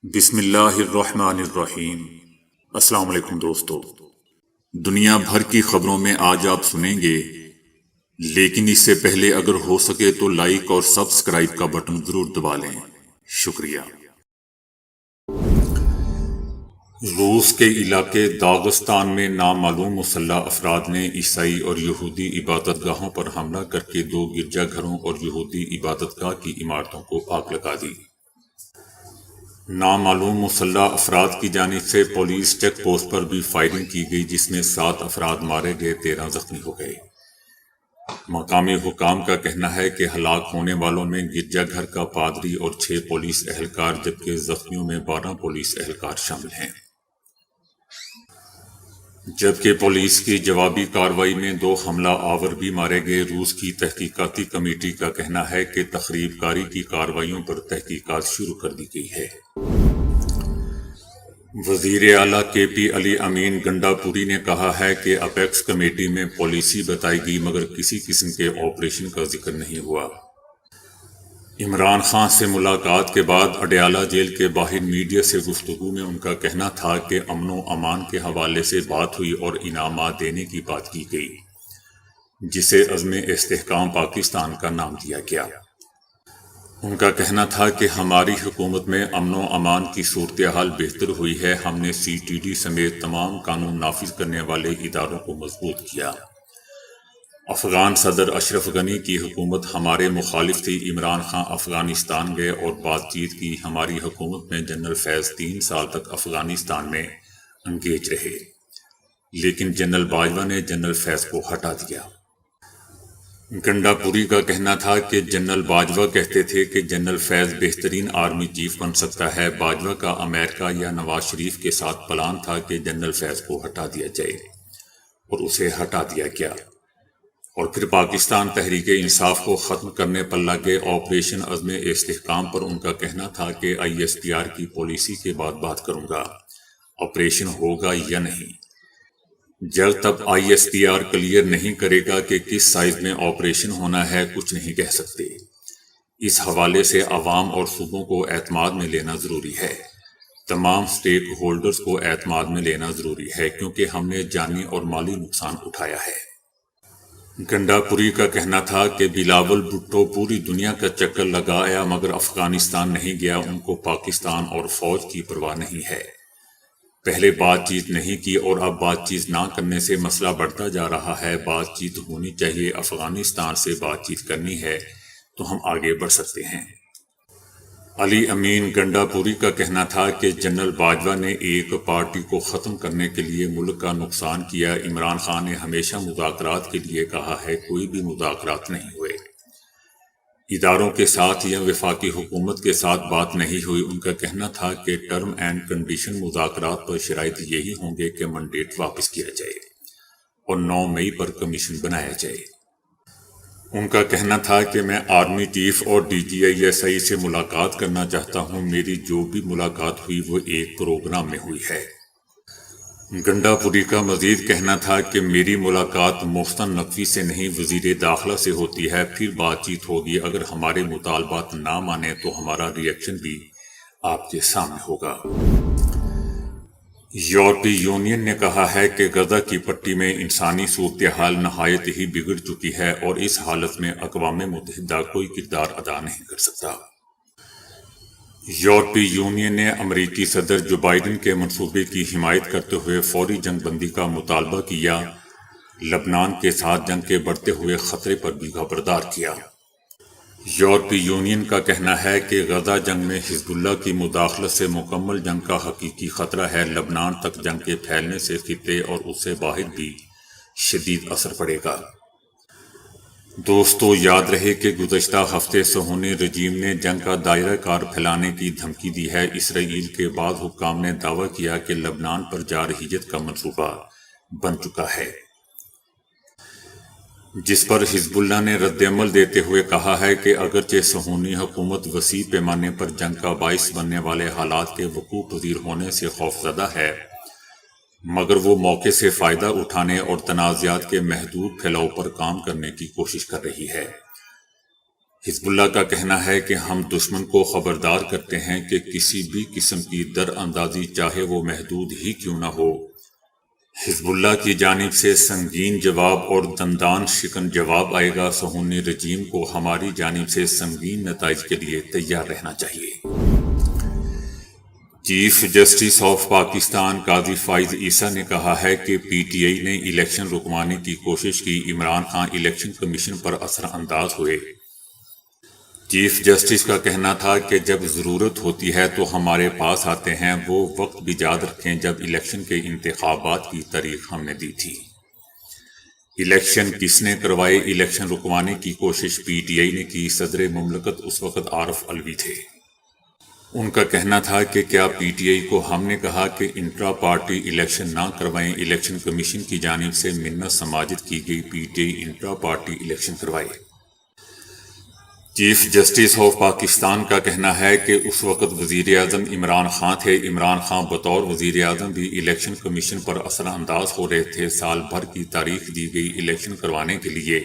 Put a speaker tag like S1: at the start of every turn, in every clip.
S1: بسم اللہ الرحمن الرحیم۔ السلام علیکم دوستو، دنیا بھر کی خبروں میں آج آپ سنیں گے، لیکن اس سے پہلے اگر ہو سکے تو لائک اور سبسکرائب کا بٹن ضرور دبا لیں۔ شکریہ۔ روس کے علاقے داغستان میں نامعلوم مسلح افراد نے عیسائی اور یہودی عبادت گاہوں پر حملہ کر کے 2 گرجا گھروں اور یہودی عبادت گاہ کی عمارتوں کو آگ لگا دی۔ نامعلوم مسلح افراد کی جانب سے پولیس چیک پوسٹ پر بھی فائرنگ کی گئی، جس میں 7 افراد مارے گئے، 13 زخمی ہو گئے۔ مقامی حکام کا کہنا ہے کہ ہلاک ہونے والوں میں گرجا گھر کا پادری اور 6 پولیس اہلکار جبکہ زخمیوں میں 12 پولیس اہلکار شامل ہیں۔ جبکہ پولیس کی جوابی کارروائی میں 2 حملہ آور بھی مارے گئے۔ روس کی تحقیقاتی کمیٹی کا کہنا ہے کہ تخریب کاری کی کارروائیوں پر تحقیقات شروع کر دی گئی ہے۔ وزیر اعلیٰ کے پی علی امین گنڈا پوری نے کہا ہے کہ اپیکس کمیٹی میں پالیسی بتائی گئی مگر کسی قسم کے آپریشن کا ذکر نہیں ہوا۔ عمران خان سے ملاقات کے بعد اڈیالہ جیل کے باہر میڈیا سے گفتگو میں ان کا کہنا تھا کہ امن و امان کے حوالے سے بات ہوئی اور انعامات دینے کی بات کی گئی، جسے عزم استحکام پاکستان کا نام دیا گیا۔ ان کا کہنا تھا کہ ہماری حکومت میں امن و امان کی صورتحال بہتر ہوئی ہے۔ ہم نے سی ٹی ڈی سمیت تمام قانون نافذ کرنے والے اداروں کو مضبوط کیا۔ افغان صدر اشرف غنی کی حکومت ہمارے مخالف تھی۔ عمران خان افغانستان گئے اور بات چیت کی۔ ہماری حکومت میں جنرل فیض 3 سال تک افغانستان میں انگیج رہے، لیکن جنرل باجوہ نے جنرل فیض کو ہٹا دیا۔ گنڈا پوری کا کہنا تھا کہ جنرل باجوہ کہتے تھے کہ جنرل فیض بہترین آرمی چیف بن سکتا ہے۔ باجوہ کا امریکہ یا نواز شریف کے ساتھ پلان تھا کہ جنرل فیض کو ہٹا دیا جائے، اور اسے ہٹا دیا گیا، اور پھر پاکستان تحریک انصاف کو ختم کرنے پر لگے۔ آپریشن عزم استحکام پر ان کا کہنا تھا کہ ISPR کی پالیسی کے بعد بات کروں گا، آپریشن ہوگا یا نہیں۔ جب تک ISPR کلیئر نہیں کرے گا کہ کس سائز میں آپریشن ہونا ہے، کچھ نہیں کہہ سکتے۔ اس حوالے سے عوام اور صوبوں کو اعتماد میں لینا ضروری ہے۔ تمام سٹیک ہولڈرز کو اعتماد میں لینا ضروری ہے، کیونکہ ہم نے جانی اور مالی نقصان اٹھایا ہے۔ گنڈا پوری کا کہنا تھا کہ بلاول بھٹو پوری دنیا کا چکر لگایا مگر افغانستان نہیں گیا۔ ان کو پاکستان اور فوج کی پرواہ نہیں ہے۔ پہلے بات چیت نہیں کی اور اب بات چیت نہ کرنے سے مسئلہ بڑھتا جا رہا ہے۔ بات چیت ہونی چاہیے۔ افغانستان سے بات چیت کرنی ہے تو ہم آگے بڑھ سکتے ہیں۔ علی امین گنڈا پوری کا کہنا تھا کہ جنرل باجوہ نے ایک پارٹی کو ختم کرنے کے لیے ملک کا نقصان کیا۔ عمران خان نے ہمیشہ مذاکرات کے لیے کہا ہے، کوئی بھی مذاکرات نہیں ہوئے۔ اداروں کے ساتھ یا وفاقی حکومت کے ساتھ بات نہیں ہوئی۔ ان کا کہنا تھا کہ ٹرم اینڈ کنڈیشن مذاکرات پر شرائط یہی ہوں گے کہ منڈیٹ واپس کیا جائے اور 9 مئی پر کمیشن بنایا جائے۔ ان کا کہنا تھا کہ میں آرمی چیف اور DGISI سے ملاقات کرنا چاہتا ہوں۔ میری جو بھی ملاقات ہوئی وہ ایک پروگرام میں ہوئی ہے۔ گنڈا پوری کا مزید کہنا تھا کہ میری ملاقات محسن نقوی سے نہیں، وزیر داخلہ سے ہوتی ہے، پھر بات چیت ہوگی۔ اگر ہمارے مطالبات نہ مانے تو ہمارا ریئیکشن بھی آپ کے سامنے ہوگا۔ یورپی یونین نے کہا ہے کہ غزہ کی پٹی میں انسانی صورتحال نہایت ہی بگڑ چکی ہے اور اس حالت میں اقوام متحدہ کوئی کردار ادا نہیں کر سکتا۔ یورپی یونین نے امریکی صدر جو بائیڈن کے منصوبے کی حمایت کرتے ہوئے فوری جنگ بندی کا مطالبہ کیا۔ لبنان کے ساتھ جنگ کے بڑھتے ہوئے خطرے پر بھی خبردار کیا۔ یورپی یونین کا کہنا ہے کہ غزہ جنگ میں حزب اللہ کی مداخلت سے مکمل جنگ کا حقیقی خطرہ ہے۔ لبنان تک جنگ کے پھیلنے سے خطے اور اس سے باہر بھی شدید اثر پڑے گا۔ دوستو، یاد رہے کہ گزشتہ ہفتے صہیونی رجیم نے جنگ کا دائرہ کار پھیلانے کی دھمکی دی ہے۔ اسرائیل کے بعض حکام نے دعویٰ کیا کہ لبنان پر جارحیت کا منصوبہ بن چکا ہے، جس پر حزب اللہ نے رد عمل دیتے ہوئے کہا ہے کہ اگرچہ صہیونی حکومت وسیع پیمانے پر جنگ کا باعث بننے والے حالات کے وقوع پذیر ہونے سے خوفزدہ ہے، مگر وہ موقع سے فائدہ اٹھانے اور تنازعات کے محدود پھیلاؤ پر کام کرنے کی کوشش کر رہی ہے۔ حزب اللہ کا کہنا ہے کہ ہم دشمن کو خبردار کرتے ہیں کہ کسی بھی قسم کی در اندازی چاہے وہ محدود ہی کیوں نہ ہو، حزب اللہ کی جانب سے سنگین جواب اور دندان شکن جواب آئے گا۔ صہیونی رجیم کو ہماری جانب سے سنگین نتائج کے لیے تیار رہنا چاہیے۔ چیف جسٹس آف پاکستان قاضی فائز عیسیٰ نے کہا ہے کہ پی ٹی آئی نے الیکشن رکوانے کی کوشش کی، عمران خان الیکشن کمیشن پر اثر انداز ہوئے۔ چیف جسٹس کا کہنا تھا کہ جب ضرورت ہوتی ہے تو ہمارے پاس آتے ہیں، وہ وقت بھی یاد رکھیں جب الیکشن کے انتخابات کی تاریخ ہم نے دی تھی۔ الیکشن کس نے کروائے؟ الیکشن رکوانے کی کوشش پی ٹی آئی نے کی۔ صدر مملکت اس وقت عارف علوی تھے۔ ان کا کہنا تھا کہ کیا پی ٹی آئی کو ہم نے کہا کہ انٹرا پارٹی الیکشن نہ کروائیں؟ الیکشن کمیشن کی جانب سے منت سماجت کی گئی، P T I intra party election کروائے۔ چیف جسٹس آف پاکستان کا کہنا ہے کہ اس وقت وزیر اعظم عمران خان تھے۔ عمران خان بطور وزیر اعظم بھی الیکشن کمیشن پر اثر انداز ہو رہے تھے۔ سال بھر کی تاریخ دی گئی الیکشن کروانے کے لیے،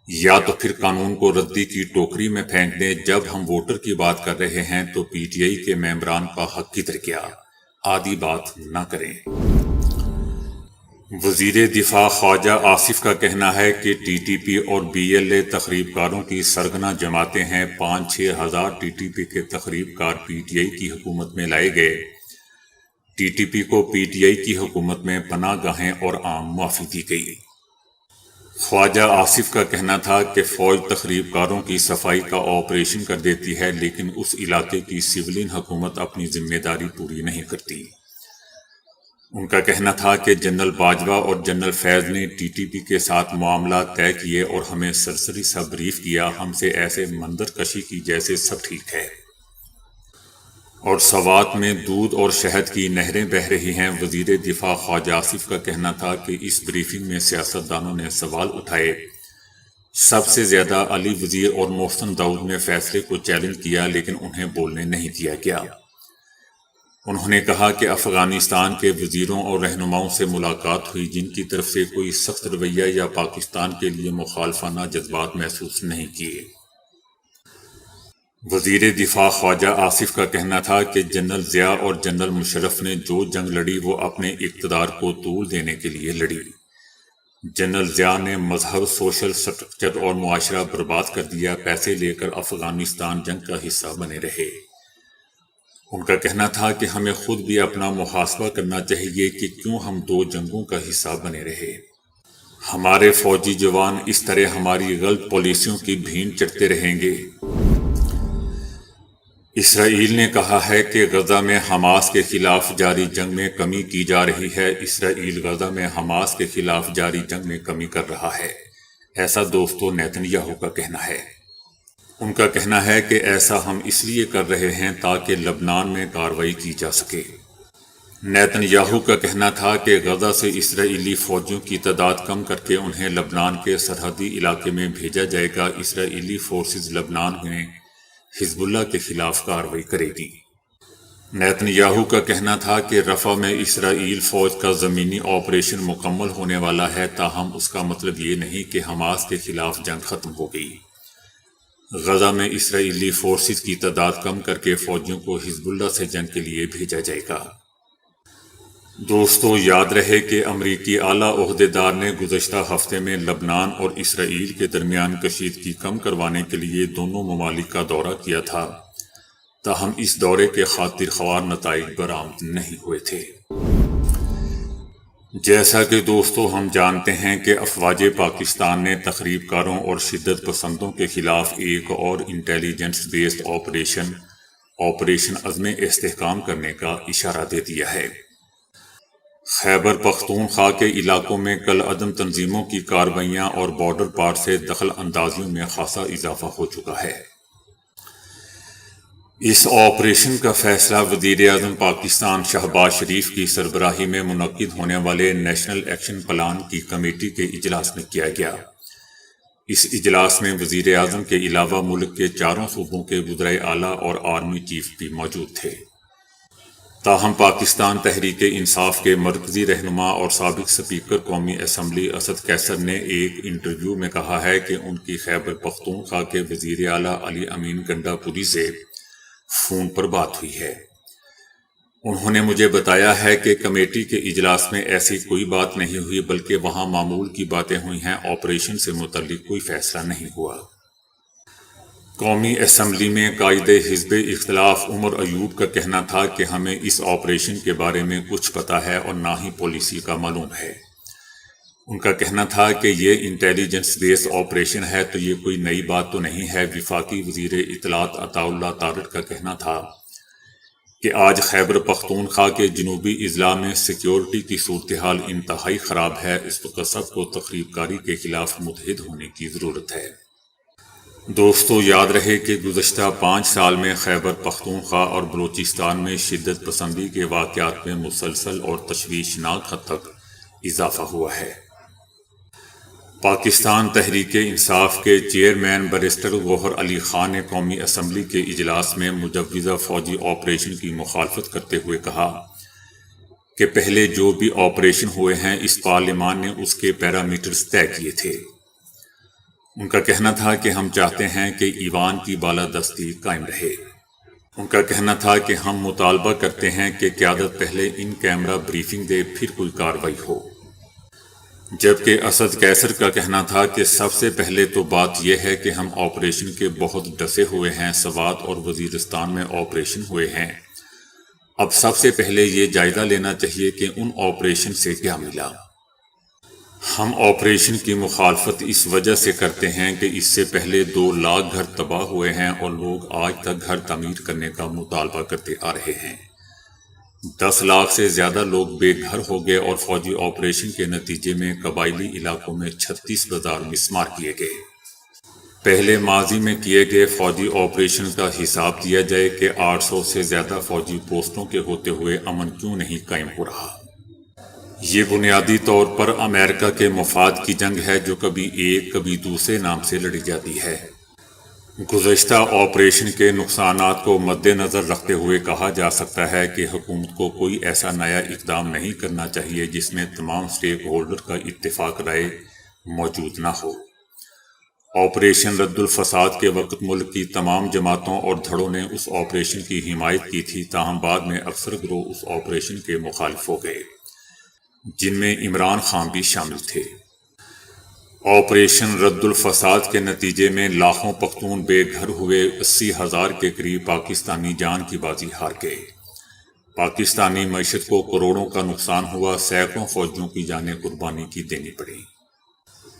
S1: یا تو پھر قانون کو ردی کی ٹوکری میں پھینک دیں۔ جب ہم ووٹر کی بات کر رہے ہیں تو پی ٹی آئی کے ممبران کا حق کی کیا آدھی بات نہ کریں۔ وزیر دفاع خواجہ آصف کا کہنا ہے کہ ٹی ٹی پی اور بی ایل اے تخریب کاروں کی سرگنا جماعتیں ہیں۔ 5-6 ہزار ٹی ٹی پی کے تخریب کار پی ٹی آئی کی حکومت میں لائے گئے۔ ٹی ٹی پی کو پی ٹی آئی کی حکومت میں پناہ گاہیں اور عام معافی دی گئی۔ خواجہ آصف کا کہنا تھا کہ فوج تخریب کاروں کی صفائی کا آپریشن کر دیتی ہے، لیکن اس علاقے کی سولین حکومت اپنی ذمہ داری پوری نہیں کرتی۔ ان کا کہنا تھا کہ جنرل باجوہ اور جنرل فیض نے ٹی ٹی پی کے ساتھ معاملات طے کیے اور ہمیں سرسری سا بریف کیا، ہم سے ایسے منظر کشی کی جیسے سب ٹھیک ہے اور سوات میں دودھ اور شہد کی نہریں بہہ رہی ہیں۔ وزیر دفاع خواجہ آصف کا کہنا تھا کہ اس بریفنگ میں سیاستدانوں نے سوال اٹھائے۔ سب سے زیادہ علی وزیر اور محسن داؤد نے فیصلے کو چیلنج کیا، لیکن انہیں بولنے نہیں دیا گیا۔ انہوں نے کہا کہ افغانستان کے وزیروں اور رہنماؤں سے ملاقات ہوئی، جن کی طرف سے کوئی سخت رویہ یا پاکستان کے لیے مخالفانہ جذبات محسوس نہیں کیے۔ وزیر دفاع خواجہ آصف کا کہنا تھا کہ جنرل ضیاء اور جنرل مشرف نے جو جنگ لڑی وہ اپنے اقتدار کو طول دینے کے لیے لڑی۔ جنرل ضیاء نے مذہب، سوشل سٹرکچر اور معاشرہ برباد کر دیا، پیسے لے کر افغانستان جنگ کا حصہ بنے رہے۔ ان کا کہنا تھا کہ ہمیں خود بھی اپنا محاسبہ کرنا چاہیے کہ کیوں ہم 2 جنگوں کا حصہ بنے رہے۔ ہمارے فوجی جوان اس طرح ہماری غلط پالیسیوں کی بھین چڑھتے رہیں گے۔ اسرائیل نے کہا ہے کہ غزہ میں حماس کے خلاف جاری جنگ میں کمی کی جا رہی ہے۔ اسرائیل غزہ میں حماس کے خلاف جاری جنگ میں کمی کر رہا ہے، ایسا دوستو نیتن یاہو کا کہنا ہے۔ ان کا کہنا ہے کہ ایسا ہم اس لیے کر رہے ہیں تاکہ لبنان میں کارروائی کی جا سکے۔ نیتن یاہو کا کہنا تھا کہ غزہ سے اسرائیلی فوجیوں کی تعداد کم کر کے انہیں لبنان کے سرحدی علاقے میں بھیجا جائے گا۔ اسرائیلی فورسز لبنان میں حزب اللہ کے خلاف کارروائی کرے گی۔ نیتن یاہو کا کہنا تھا کہ رفح میں اسرائیل فوج کا زمینی آپریشن مکمل ہونے والا ہے، تاہم اس کا مطلب یہ نہیں کہ حماس کے خلاف جنگ ختم ہو گئی۔ غزہ میں اسرائیلی فورسز کی تعداد کم کر کے فوجیوں کو حزب اللہ سے جنگ کے لیے بھیجا جائے گا۔ دوستو یاد رہے کہ امریکی اعلیٰ عہدیدار نے گزشتہ ہفتے میں لبنان اور اسرائیل کے درمیان کشیدگی کم کروانے کے لیے دونوں ممالک کا دورہ کیا تھا، تاہم اس دورے کے خاطر خواہ نتائج برآمد نہیں ہوئے تھے۔ جیسا کہ دوستو ہم جانتے ہیں کہ افواج پاکستان نے تخریب کاروں اور شدت پسندوں کے خلاف ایک اور انٹیلیجنس بیسڈ آپریشن عزم استحکام کرنے کا اشارہ دے دیا ہے۔ خیبر پختونخوا کے علاقوں میں کل عدم تنظیموں کی کارروائیاں اور بارڈر پار سے دخل اندازیوں میں خاصا اضافہ ہو چکا ہے۔ اس آپریشن کا فیصلہ وزیر اعظم پاکستان شہباز شریف کی سربراہی میں منعقد ہونے والے نیشنل ایکشن پلان کی کمیٹی کے اجلاس میں کیا گیا۔ اس اجلاس میں وزیر اعظم کے علاوہ ملک کے 4 صوبوں کے وزرائے اعلیٰ اور آرمی چیف بھی موجود تھے۔ تاہم پاکستان تحریک انصاف کے مرکزی رہنما اور سابق اسپیکر قومی اسمبلی اسد قیصر نے ایک انٹرویو میں کہا ہے کہ ان کی خیبر پختونخوا کے وزیر اعلیٰ علی امین گنڈا پوری سے فون پر بات ہوئی ہے۔ انہوں نے مجھے بتایا ہے کہ کمیٹی کے اجلاس میں ایسی کوئی بات نہیں ہوئی، بلکہ وہاں معمول کی باتیں ہوئی ہیں، آپریشن سے متعلق کوئی فیصلہ نہیں ہوا۔ قومی اسمبلی میں قائد حزب اختلاف عمر ایوب کا کہنا تھا کہ ہمیں اس آپریشن کے بارے میں کچھ پتہ ہے اور نہ ہی پالیسی کا معلوم ہے۔ ان کا کہنا تھا کہ یہ انٹیلیجنس بیس آپریشن ہے تو یہ کوئی نئی بات تو نہیں ہے۔ وفاقی وزیر اطلاعات عطا اللہ تارڑ کا کہنا تھا کہ آج خیبر پختونخوا کے جنوبی اضلاع میں سیکیورٹی کی صورتحال انتہائی خراب ہے، اس وقت سب کو تخریب کاری کے خلاف متحد ہونے کی ضرورت ہے۔ دوستو، یاد رہے کہ گزشتہ 5 سال میں خیبر پختونخوا اور بلوچستان میں شدت پسندی کے واقعات میں مسلسل اور تشویشناک حد تک اضافہ ہوا ہے۔ پاکستان تحریک انصاف کے چیئرمین بیرسٹر گوہر علی خان نے قومی اسمبلی کے اجلاس میں مجوزہ فوجی آپریشن کی مخالفت کرتے ہوئے کہا کہ پہلے جو بھی آپریشن ہوئے ہیں اس پارلیمان نے اس کے پیرامیٹرز طے کیے تھے۔ ان کا کہنا تھا کہ ہم چاہتے ہیں کہ ایوان کی بالادستی قائم رہے۔ ان کا کہنا تھا کہ ہم مطالبہ کرتے ہیں کہ قیادت پہلے ان کیمرہ بریفنگ دے پھر کوئی کارروائی ہو، جبکہ اسد قیصر کا کہنا تھا کہ سب سے پہلے تو بات یہ ہے کہ ہم آپریشن کے بہت ڈسے ہوئے ہیں، سوات اور وزیرستان میں آپریشن ہوئے ہیں، اب سب سے پہلے یہ جائزہ لینا چاہیے کہ ان آپریشن سے کیا ملا۔ ہم آپریشن کی مخالفت اس وجہ سے کرتے ہیں کہ اس سے پہلے 2 لاکھ گھر تباہ ہوئے ہیں اور لوگ آج تک گھر تعمیر کرنے کا مطالبہ کرتے آ رہے ہیں۔ 10 لاکھ سے زیادہ لوگ بے گھر ہو گئے اور فوجی آپریشن کے نتیجے میں قبائلی علاقوں میں 36,000 مسمار کیے گئے۔ پہلے ماضی میں کیے گئے فوجی آپریشن کا حساب دیا جائے کہ 800 سے زیادہ فوجی پوسٹوں کے ہوتے ہوئے امن کیوں نہیں قائم ہو رہا۔ یہ بنیادی طور پر امریکہ کے مفاد کی جنگ ہے جو کبھی ایک کبھی دوسرے نام سے لڑی جاتی ہے۔ گزشتہ آپریشن کے نقصانات کو مد نظر رکھتے ہوئے کہا جا سکتا ہے کہ حکومت کو کوئی ایسا نیا اقدام نہیں کرنا چاہیے جس میں تمام سٹیک ہولڈر کا اتفاق رائے موجود نہ ہو۔ آپریشن رد الفساد کے وقت ملک کی تمام جماعتوں اور دھڑوں نے اس آپریشن کی حمایت کی تھی، تاہم بعد میں اکثر گروہ اس آپریشن کے مخالف ہو گئے، جن میں عمران خان بھی شامل تھے۔ آپریشن رد الفساد کے نتیجے میں لاکھوں پختون بے گھر ہوئے، 80,000 کے قریب پاکستانی جان کی بازی ہار گئے، پاکستانی معیشت کو کروڑوں کا نقصان ہوا، سینکڑوں فوجیوں کی جانیں قربانی کی دینی پڑی۔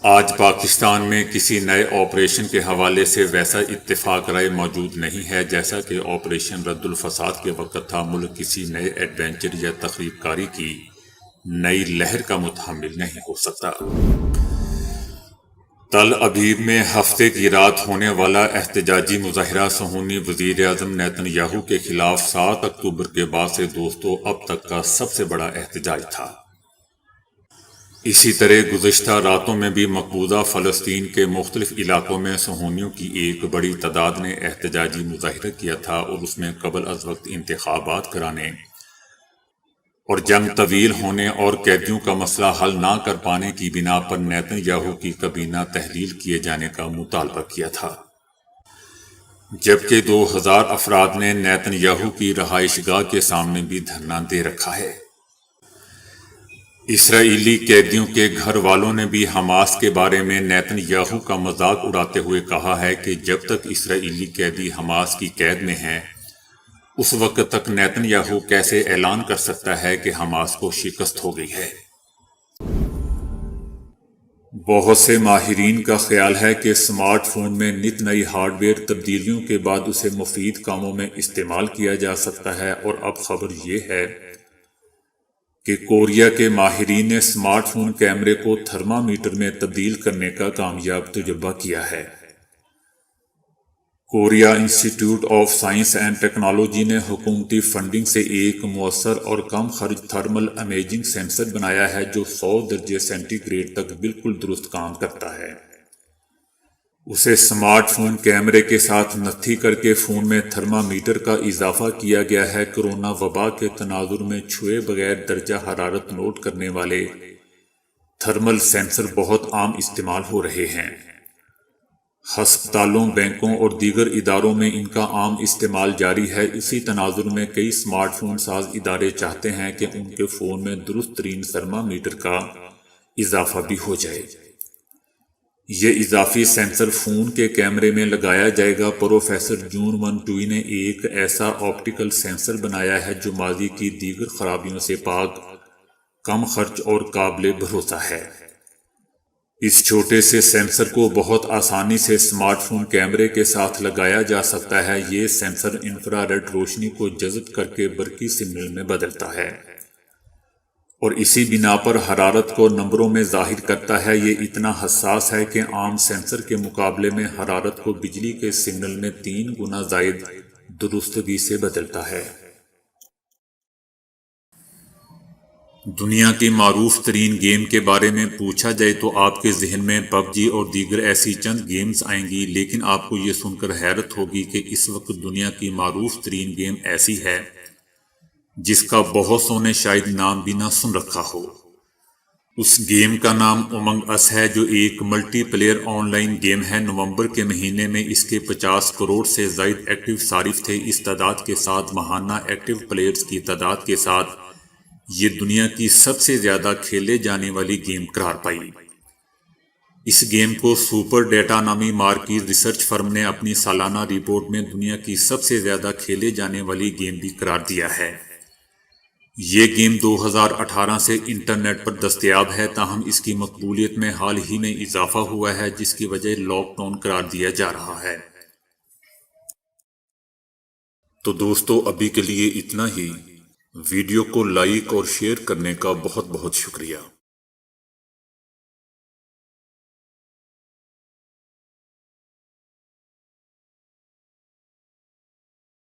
S1: آج پاکستان میں کسی نئے آپریشن کے حوالے سے ویسا اتفاق رائے موجود نہیں ہے جیسا کہ آپریشن رد الفساد کے وقت تھا۔ ملک کسی نئے ایڈونچر یا تخریب کاری کی نئی لہر کا متحمل نہیں ہو سکتا۔ تل ابیب میں ہفتے کی رات ہونے والا احتجاجی مظاہرہ صہیونی وزیر اعظم نیتن یاہو کے خلاف 7 اکتوبر کے بعد سے دوستو اب تک کا سب سے بڑا احتجاج تھا۔ اسی طرح گزشتہ راتوں میں بھی مقبوضہ فلسطین کے مختلف علاقوں میں صہیونیوں کی ایک بڑی تعداد نے احتجاجی مظاہرہ کیا تھا اور اس میں قبل از وقت انتخابات کرانے اور جنگ طویل ہونے اور قیدیوں کا مسئلہ حل نہ کر پانے کی بنا پر نیتن یاہو کی کابینہ تحلیل کیے جانے کا مطالبہ کیا تھا، جبکہ 2000 افراد نے نیتن یاہو کی رہائش گاہ کے سامنے بھی دھرنا دے رکھا ہے۔ اسرائیلی قیدیوں کے گھر والوں نے بھی حماس کے بارے میں نیتن یاہو کا مذاق اڑاتے ہوئے کہا ہے کہ جب تک اسرائیلی قیدی حماس کی قید میں ہیں اس وقت تک نیتن یاہو کیسے اعلان کر سکتا ہے کہ حماس کو شکست ہو گئی ہے۔ بہت سے ماہرین کا خیال ہے کہ اسمارٹ فون میں نت نئی ہارڈ ویئر تبدیلیوں کے بعد اسے مفید کاموں میں استعمال کیا جا سکتا ہے، اور اب خبر یہ ہے کہ کوریا کے ماہرین نے اسمارٹ فون کیمرے کو تھرمامیٹر میں تبدیل کرنے کا کامیاب تجربہ کیا ہے۔ کوریا انسٹی ٹیوٹ آف سائنس اینڈ ٹیکنالوجی نے حکومتی فنڈنگ سے ایک مؤثر اور کم خرچ تھرمل امیجنگ سینسر بنایا ہے جو 100 درجے سینٹی گریڈ تک بالکل درست کام کرتا ہے۔ اسے سمارٹ فون کیمرے کے ساتھ نتھی کر کے فون میں تھرمامیٹر کا اضافہ کیا گیا ہے۔ کرونا وبا کے تناظر میں چھوئے بغیر درجہ حرارت نوٹ کرنے والے تھرمل سینسر بہت عام استعمال ہو رہے ہیں۔ ہسپتالوں، بینکوں اور دیگر اداروں میں ان کا عام استعمال جاری ہے۔ اسی تناظر میں کئی سمارٹ فون ساز ادارے چاہتے ہیں کہ ان کے فون میں درست ترین تھرمامیٹر کا اضافہ بھی ہو جائے۔ یہ اضافی سینسر فون کے کیمرے میں لگایا جائے گا۔ پروفیسر جون ون ٹوئی نے ایک ایسا آپٹیکل سینسر بنایا ہے جو ماضی کی دیگر خرابیوں سے پاک، کم خرچ اور قابل بھروسہ ہے۔ اس چھوٹے سے سینسر کو بہت آسانی سے سمارٹ فون کیمرے کے ساتھ لگایا جا سکتا ہے۔ یہ سینسر انفراریڈ روشنی کو جذب کر کے برقی سگنل میں بدلتا ہے اور اسی بنا پر حرارت کو نمبروں میں ظاہر کرتا ہے۔ یہ اتنا حساس ہے کہ عام سینسر کے مقابلے میں حرارت کو بجلی کے سگنل میں 3 گنا زائد درستگی سے بدلتا ہے۔ دنیا کی معروف ترین گیم کے بارے میں پوچھا جائے تو آپ کے ذہن میں پب جی اور دیگر ایسی چند گیمز آئیں گی، لیکن آپ کو یہ سن کر حیرت ہوگی کہ اس وقت دنیا کی معروف ترین گیم ایسی ہے جس کا بہت سو نے شاید نام بھی نہ سن رکھا ہو۔ اس گیم کا نام امنگ اس ہے، جو ایک multi player on line game ہے۔ نومبر کے مہینے میں اس کے 50 کروڑ سے زائد ایکٹیو صارف تھے۔ اس تعداد کے ساتھ ماہانہ ایکٹیو پلیئرز کی تعداد کے ساتھ یہ دنیا کی سب سے زیادہ کھیلے جانے والی گیم قرار پائی۔ اس گیم کو سپر ڈیٹا نامی مارکیٹ ریسرچ فرم نے اپنی سالانہ رپورٹ میں دنیا کی سب سے زیادہ کھیلے جانے والی گیم بھی قرار دیا ہے۔ یہ گیم 2018 سے انٹرنیٹ پر دستیاب ہے، تاہم اس کی مقبولیت میں حال ہی میں اضافہ ہوا ہے، جس کی وجہ لاک ڈاؤن قرار دیا جا رہا ہے۔ تو دوستو، ابھی کے لیے اتنا ہی۔ ویڈیو کو لائک اور شیئر کرنے کا بہت بہت شکریہ۔